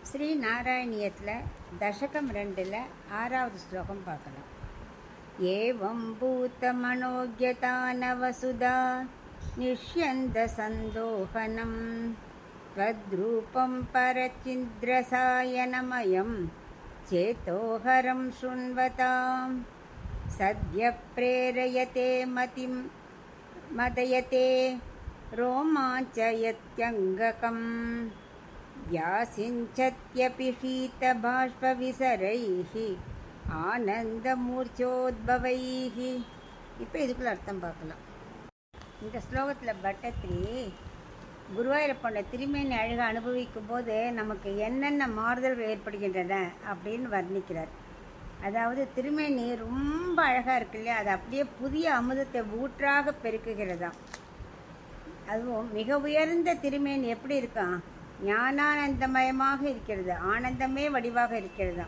ஸ்ரீ நாராயணியத்தில் தசகம் 2ல் 6வது ஸ்லோகம் பார்க்கலாம். ஏவம் பூத மனோஜதானவசுதா நிஷ்யந்த சந்தோஹனம் த்வத்ரூபம் பரச்சிந்திரசாயனமயம் சேதோஹரம் சுண்வதாம் சத்ய பிரேரயதே மதிம் மதயதே ரோமாஞ்சயத்யங்ககம் व्यासिञ्चत्यपि शीतबाष्पविसरैः ஆனந்தமூர்ச்சோத்பவைः. இப்போ இதுக்குள்ள அர்த்தம் பார்க்கலாம். இந்த ஸ்லோகத்தில் பட்டத்திரி குருவாயூரப்பனோட திருமேனி அழக அனுபவிக்கும் போது நமக்கு என்னென்ன மாறுதல்கள் ஏற்படுகின்றன அப்படின்னு வர்ணிக்கிறார். அதாவது திருமேனி ரொம்ப அழகாக இருக்கு இல்லையா, அது அப்படியே புதிய அமுதத்தை ஊற்றாக பெருக்குகிறதாம். அதுவும் மிக உயர்ந்த திருமேனி எப்படி இருக்கான், ஞானானந்தமயமாக இருக்கிறது, ஆனந்தமே வடிவாக இருக்கிறது.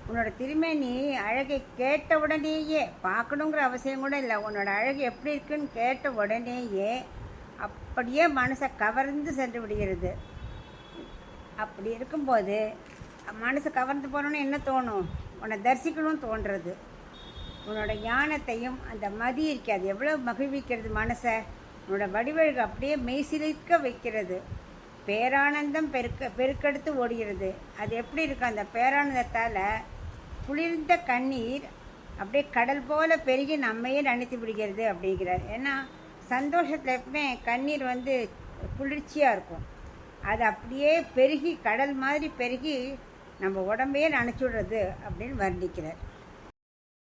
உன்னோட திருமேனி அழகை கேட்ட உடனேயே, பார்க்கணுங்கிற அவசியம் கூட இல்லை, உன்னோட அழகு எப்படி இருக்குன்னு கேட்ட உடனேயே அப்படியே மனசை கவர்ந்து சென்று விடுகிறது. அப்படி இருக்கும்போது மனசு கவர்ந்து போனோன்னு என்ன தோணும், உன்னை தரிசிக்கணும்னு தோன்றுறது. உன்னோட ஞானத்தையும் அந்த மதி இருக்காது எவ்வளோ மகிழ்விக்கிறது மனசை, உன்னோட வடிவழகு அப்படியே மெய்சிலிருக்க வைக்கிறது. பேரானந்தம் பெருக்கெடுத்து ஓடுகிறது. அது எப்படி இருக்கு, அந்த பேரானந்தத்தால் குளிர்ந்த கண்ணீர் அப்படியே கடல் போல பெருகி நம்மையே நனைத்து விடுகிறது அப்படிங்கிறார். ஏன்னா சந்தோஷத்தில் எப்பவுமே கண்ணீர் குளிர்ச்சியாக இருக்கும், அது அப்படியே பெருகி கடல் மாதிரி பெருகி நம்ம உடம்பையே நனைச்சி விடுறது அப்படின்னு வர்ணிக்கிறார்.